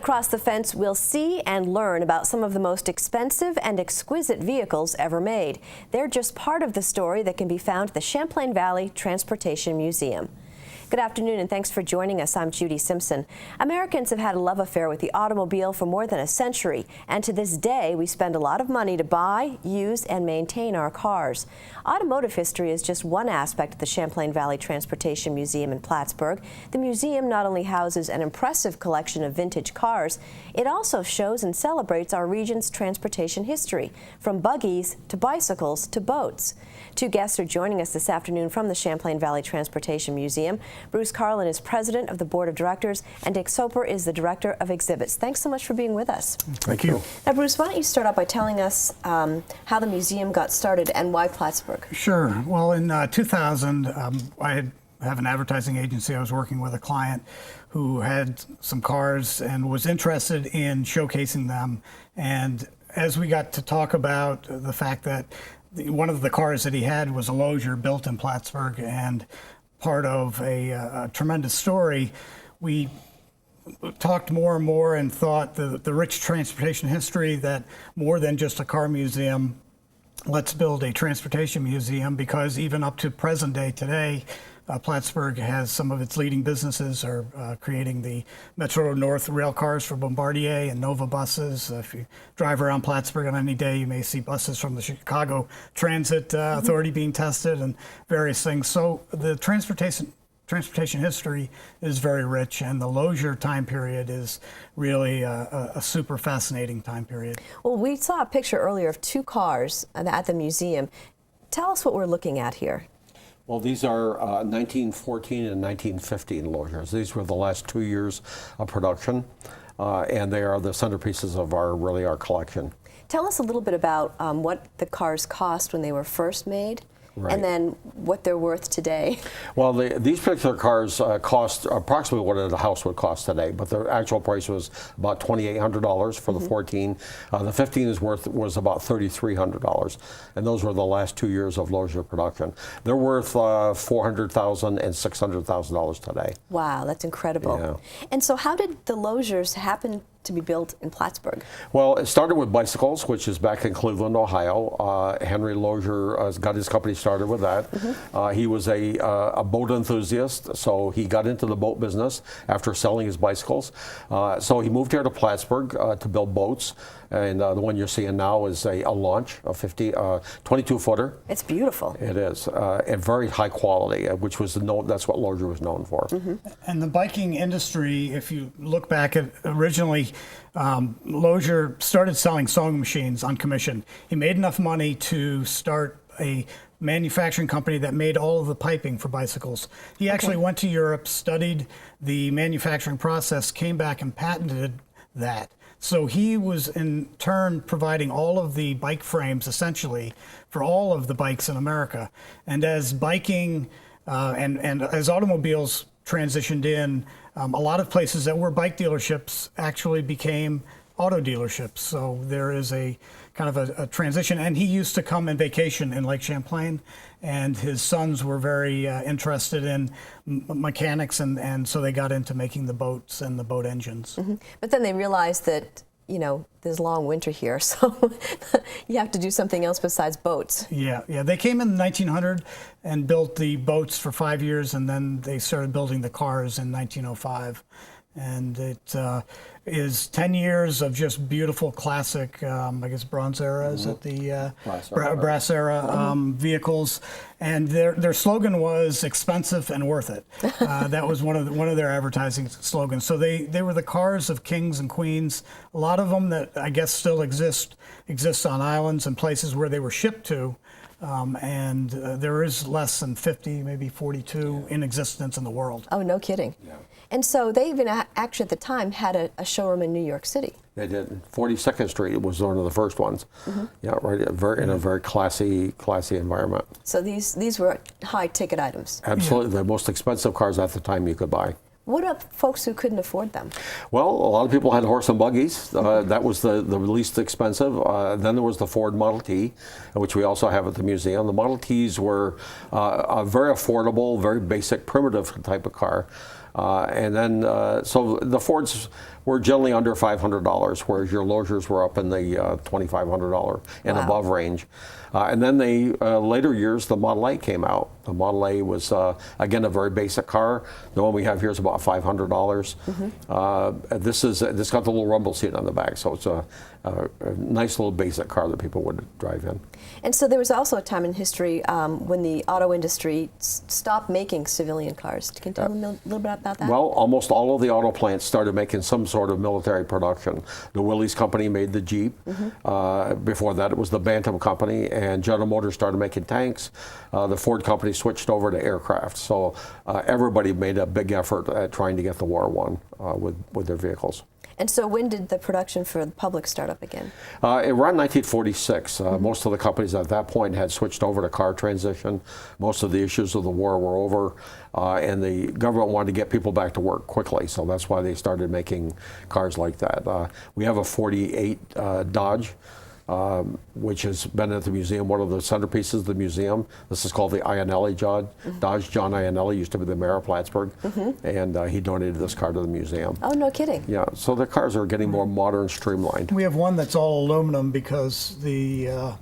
across the fence, we'll see and learn about some of the most expensive and exquisite vehicles ever made. They're just part of the story that can be found at the Champlain Valley Transportation Museum. Good afternoon, and thanks for joining us. I'm Judy Simpson. Americans have had a love affair with the automobile for more than a century, and to this day, we spend a lot of money to buy, use, and maintain our cars. Automotive history is just one aspect of the Champlain Valley Transportation Museum in Plattsburgh. The museum not only houses an impressive collection of vintage cars, it also shows and celebrates our region's transportation history, from buggies to bicycles to boats. Two guests are joining us this afternoon from the Champlain Valley Transportation Museum. Bruce Carlin is president of the board of directors, and Dick Soper is the director of exhibits. Thanks so much for being with us. Thank you. Now, Bruce, why don't you start out by telling us how the museum got started and why Plattsburgh? Sure. Well, in 2000, I have an advertising agency. I was working with a client who had some cars and was interested in showcasing them. And as we got to talk about the fact that one of the cars that he had was a Lozier built in Plattsburgh and part of a tremendous story, we talked more and more and thought the rich transportation history, that more than just a car museum, let's build a transportation museum, because even up to present day today, Plattsburgh has some of its leading businesses are creating the Metro North rail cars for Bombardier and Nova buses. If you drive around Plattsburgh on any day, you may see buses from the Chicago Transit Authority being tested and various things. So the transportation history is very rich, and the Lozier time period is really a super fascinating time period. Well, we saw a picture earlier of two cars at the museum. Tell us what we're looking at here. Well, these are 1914 and 1915 Loziers. These were the last 2 years of production, and they are the centerpieces of our collection. Tell us a little bit about what the cars cost when they were first made. Right. And then what they're worth today. Well, these particular cars cost approximately what a house would cost today, but the actual price was about $2,800 for the 14. The 15 was about $3,300, and those were the last 2 years of Lozier production. They're worth $400,000 and $600,000 today. Wow, that's incredible. Yeah. And so, how did the Loziers happen to be built in Plattsburgh? Well, it started with bicycles, which is back in Cleveland, Ohio. Henry Lozier got his company started with that. He was a boat enthusiast, so he got into the boat business after selling his bicycles. So he moved here to Plattsburgh to build boats, and the one you're seeing now is a launch, a 22-footer. It's beautiful. It is, and very high quality, which was that's what Lozier was known for. And the biking industry, if you look back at originally, Lozier started selling sewing machines on commission. He made enough money to start a manufacturing company that made all of the piping for bicycles. He actually went to Europe, studied the manufacturing process, came back and patented that. So he was in turn providing all of the bike frames essentially for all of the bikes in America. And as biking and as automobiles transitioned in, a lot of places that were bike dealerships actually became auto dealerships. So there is a kind of a transition. And he used to come and vacation in Lake Champlain, and his sons were very interested in mechanics, and so they got into making the boats and the boat engines. But then they realized that, you know, there's long winter here, so you have to do something else besides boats. Yeah. They came in 1900 and built the boats for 5 years, and then they started building the cars in 1905. And it is 10 years of just beautiful classic, I guess Bronze Era, is it the Brass Era vehicles. And their slogan was expensive and worth it. That was one of their advertising slogans. So they were the cars of kings and queens. A lot of them that I guess still exist on islands and places where they were shipped to. And there is less than 50, maybe 42 in existence in the world. Oh, no kidding. Yeah. And so they even actually at the time had a showroom in New York City. They did. 42nd Street was one of the first ones. Yeah, right. In a very classy environment. So these were high-ticket items. Absolutely, the most expensive cars at the time you could buy. What about folks who couldn't afford them? Well, a lot of people had horse and buggies. That was the least expensive. Then there was the Ford Model T, which we also have at the museum. The Model Ts were a very affordable, very basic, primitive type of car. And then, so the Fords were generally under $500, whereas your Logers were up in the $2,500 and above range. And then later years, the Model A came out. The Model A was, again, a very basic car. The one we have here is about $500. This got the little rumble seat on the back, so it's a nice little basic car that people would drive in. And so there was also a time in history when the auto industry stopped making civilian cars. Can you tell me a little bit about that? Well, almost all of the auto plants started making some sort of military production. The Willys Company made the Jeep. Before that, it was the Bantam Company, and General Motors started making tanks. The Ford Company switched over to aircraft. So everybody made a big effort at trying to get the war won with their vehicles. And so when did the production for the public start up again? Around 1946. Most of the companies at that point had switched over to car transition. Most of the issues of the war were over, and the government wanted to get people back to work quickly, so that's why they started making cars like that. We have a 48 Dodge, which has been at the museum, one of the centerpieces of the museum. This is called the Ionelli Dodge. John Ionelli used to be the mayor of Plattsburgh, and he donated this car to the museum. Oh, no kidding. Yeah, so the cars are getting more modern, streamlined. We have one that's all aluminum because the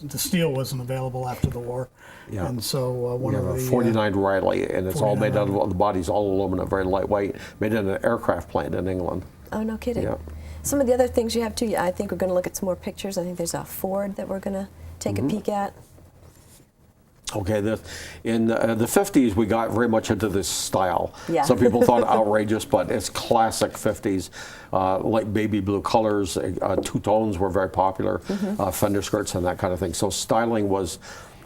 steel wasn't available after the war. Yeah. And so one We of have the a 49 Riley, and it's all made out of, the body's all aluminum, very lightweight, made in an aircraft plant in England. Oh, no kidding. Yeah. Some of the other things you have too, I think we're going to look at some more pictures. I think there's a Ford that we're going to take a peek at. Okay, in the 50s, we got very much into this style. Yeah. Some people thought it outrageous, but it's classic 50s. Like baby blue colors, two tones were very popular, fender skirts and that kind of thing. So styling was,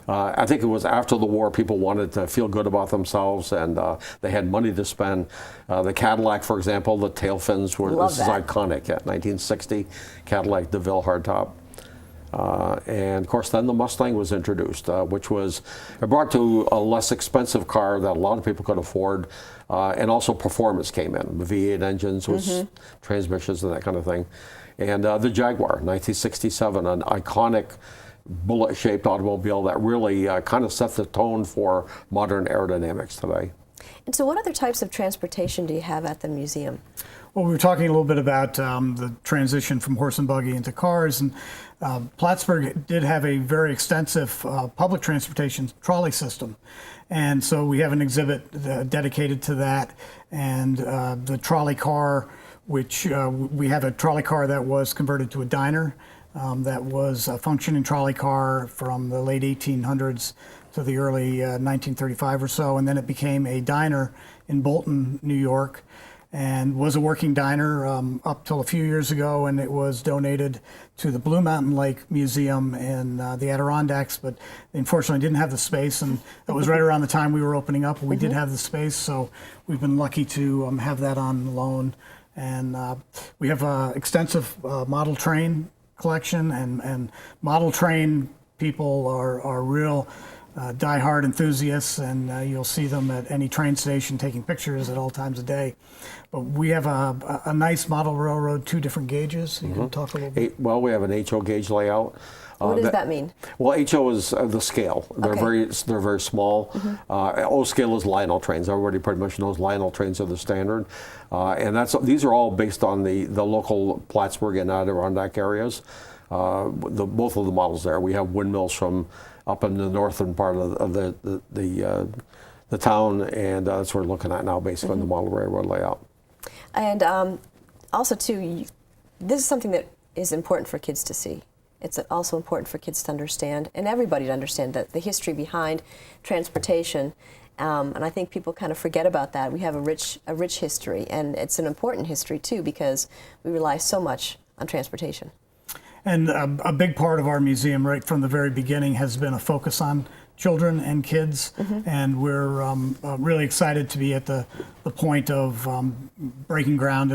I think it was after the war, people wanted to feel good about themselves, and they had money to spend. The Cadillac, for example, the tail fins were is iconic. Yeah, 1960 Cadillac DeVille hardtop. And of course, then the Mustang was introduced, which was brought to a less expensive car that a lot of people could afford, and also performance came in. The V8 engines with transmissions and that kind of thing. And the Jaguar, 1967, an iconic bullet-shaped automobile that really kind of set the tone for modern aerodynamics today. And so what other types of transportation do you have at the museum? Well, we were talking a little bit about the transition from horse and buggy into cars, and Plattsburgh did have a very extensive public transportation trolley system. And so we have an exhibit dedicated to that, and the trolley car, which we have a trolley car that was converted to a diner. That was a functioning trolley car from the late 1800s to the early 1935 or so, and then it became a diner in Bolton, New York, and was a working diner up till a few years ago, and it was donated to the Blue Mountain Lake Museum in the Adirondacks, but unfortunately didn't have the space, and that was right around the time we were opening up. We did have the space, so we've been lucky to have that on loan. And we have an extensive model train collection, and model train people are real die-hard enthusiasts, and you'll see them at any train station taking pictures at all times of day. But we have a nice model railroad, 2 different gauges. You can talk a little bit. Well, we have an HO gauge layout. What does that mean? Well, HO is the scale. They're very small. O scale is Lionel trains. Everybody pretty much knows Lionel trains are the standard, and these are all based on the local Plattsburgh and Adirondack areas. Both of the models there. We have windmills from up in the northern part of the town, and that's what we're looking at now, basically in the model railroad layout. And also too, this is something that is important for kids to see. It's also important for kids to understand, and everybody to understand, that the history behind transportation. And I think people kind of forget about that. We have a rich history, and it's an important history too, because we rely so much on transportation. And a big part of our museum right from the very beginning has been a focus on children and kids, and we're really excited to be at the point of breaking ground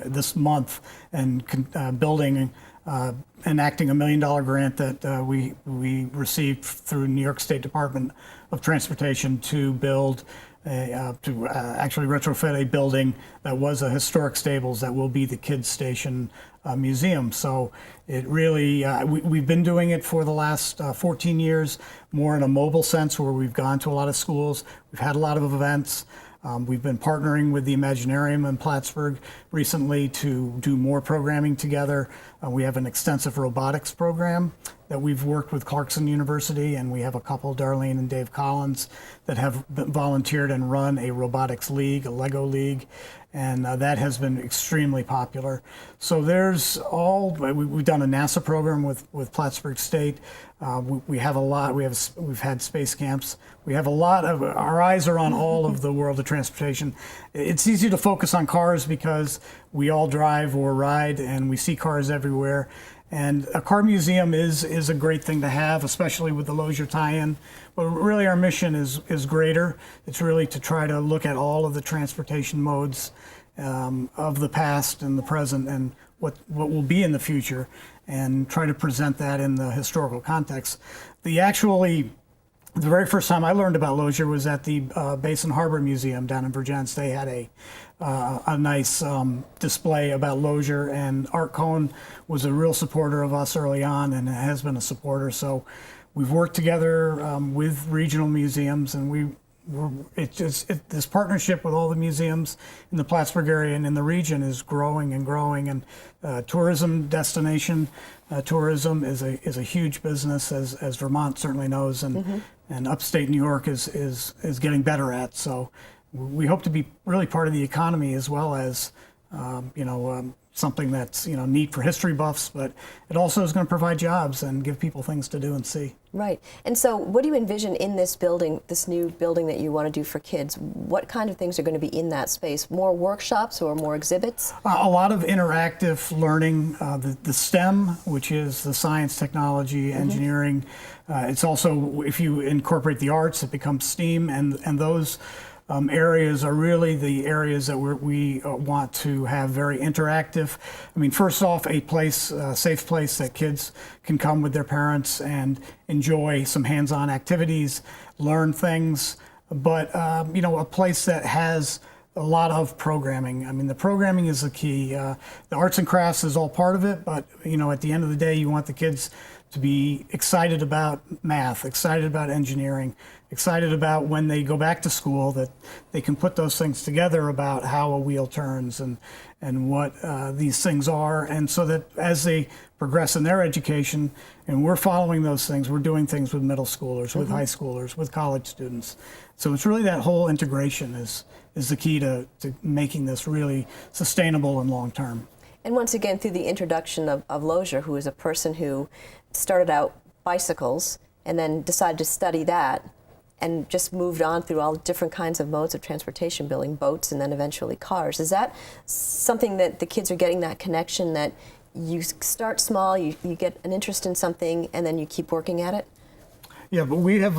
this month and enacting $1 million grant that we received through New York State Department of Transportation to build actually retrofit a building that was a historic stables that will be the kids station museum. So it really, we've been doing it for the last 14 years, more in a mobile sense, where we've gone to a lot of schools, we've had a lot of events, We've been partnering with the Imaginarium in Plattsburgh recently to do more programming together. We have an extensive robotics program that we've worked with Clarkson University, and we have a couple, Darlene and Dave Collins, that have volunteered and run a robotics league, a Lego league, and that has been extremely popular. So there's we've done a NASA program with Plattsburgh State. We have a lot. We've had space camps. We have a lot of, our eyes are on all of the world of transportation. It's easy to focus on cars because we all drive or ride and we see cars everywhere. And a car museum is a great thing to have, especially with the Lozier tie-in. But really our mission is greater. It's really to try to look at all of the transportation modes of the past and the present and what will be in the future, and try to present that in the historical context. The very first time I learned about Lozier was at the Basin Harbor Museum down in Virginia. They had a nice display about Lozier, and Art Cohn was a real supporter of us early on and has been a supporter. So we've worked together with regional museums, and this partnership with all the museums in the Plattsburgh area and in the region is growing and growing. And tourism destination tourism is a huge business, as Vermont certainly knows, and upstate New York is getting better at. So we hope to be really part of the economy, as well as something that's neat for history buffs, but it also is going to provide jobs and give people things to do and see. Right. And so what do you envision in this building, this new building that you want to do for kids? What kind of things are going to be in that space? More workshops or more exhibits? A lot of interactive learning. The STEM, which is the science, technology, engineering. It's also, if you incorporate the arts, it becomes STEAM, and those areas are really the areas that we want to have very interactive. I mean, first off, a safe place that kids can come with their parents and enjoy some hands-on activities, learn things, but a place that has a lot of programming. I mean, the programming is the key. The arts and crafts is all part of it, but at the end of the day, you want the kids to be excited about math, excited about engineering, excited about when they go back to school that they can put those things together about how a wheel turns and what these things are. And so that as they progress in their education, and we're following those things, we're doing things with middle schoolers, with high schoolers, with college students. So it's really that whole integration is the key to making this really sustainable and long term. And once again, through the introduction of Lozier, who is a person who started out bicycles and then decided to study that and just moved on through all different kinds of modes of transportation, building boats and then eventually cars. Is that something that the kids are getting, that connection that you start small, you get an interest in something, and then you keep working at it? Yeah, but we have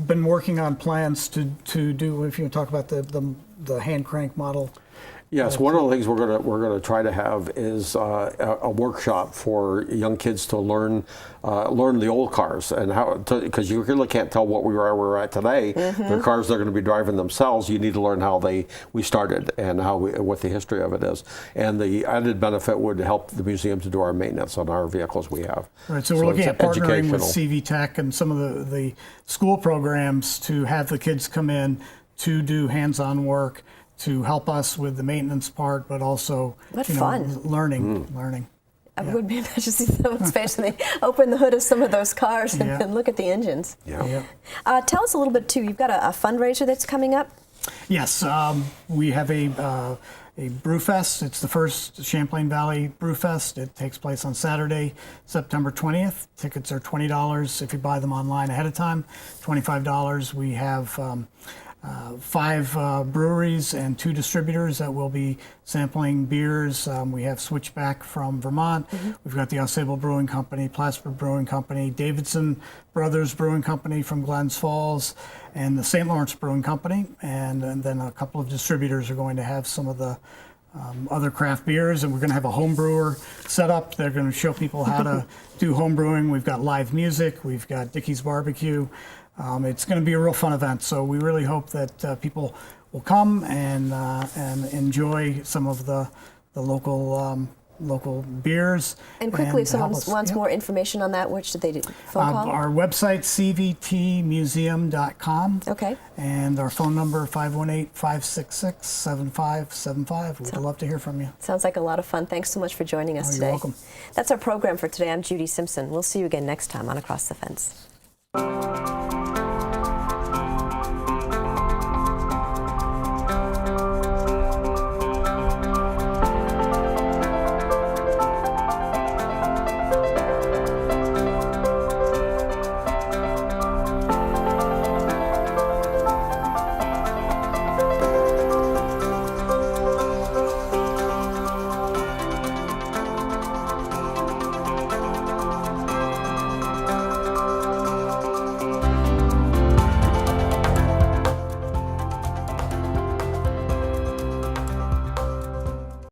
been working on plans to do, if you talk about the hand crank model. Yes, one of the things we're going to try to have is a workshop for young kids to learn the old cars, and how, because you really can't tell what we're at today. The cars they're going to be driving themselves. You need to learn how we started and what the history of it is. And the added benefit would help the museum to do our maintenance on our vehicles we have. Right. So we're looking at partnering with CV Tech and some of the school programs to have the kids come in to do hands-on work, to help us with the maintenance part, but also learning. I would be imagine to see someone's face when they open the hood of some of those cars and look at the engines. Yeah. Tell us a little bit too. You've got a fundraiser that's coming up. Yes, we have a Brewfest. It's the first Champlain Valley Brewfest. It takes place on Saturday, September 20th. Tickets are $20 if you buy them online ahead of time. $25. We have 5 breweries and 2 distributors that will be sampling beers. We have Switchback from Vermont. We've got the Ausable Brewing Company, Plattsburgh Brewing Company, Davidson Brothers Brewing Company from Glens Falls, and the St. Lawrence Brewing Company. And then a couple of distributors are going to have some of the other craft beers, and we're going to have a home brewer set up. They're going to show people how to do home brewing. We've got live music. We've got Dickey's Barbecue. It's going to be a real fun event, so we really hope that people will come and enjoy some of the local local beers. And quickly, if someone help us- wants yeah. more information on that, which did they do? Phone call? Our website, cvtmuseum.com. Okay. And our phone number, 518-566-7575. We'd love to hear from you. Sounds like a lot of fun. Thanks so much for joining us Oh, today. you're welcome. That's our program for today. I'm Judy Simpson. We'll see you again next time on Across the Fence.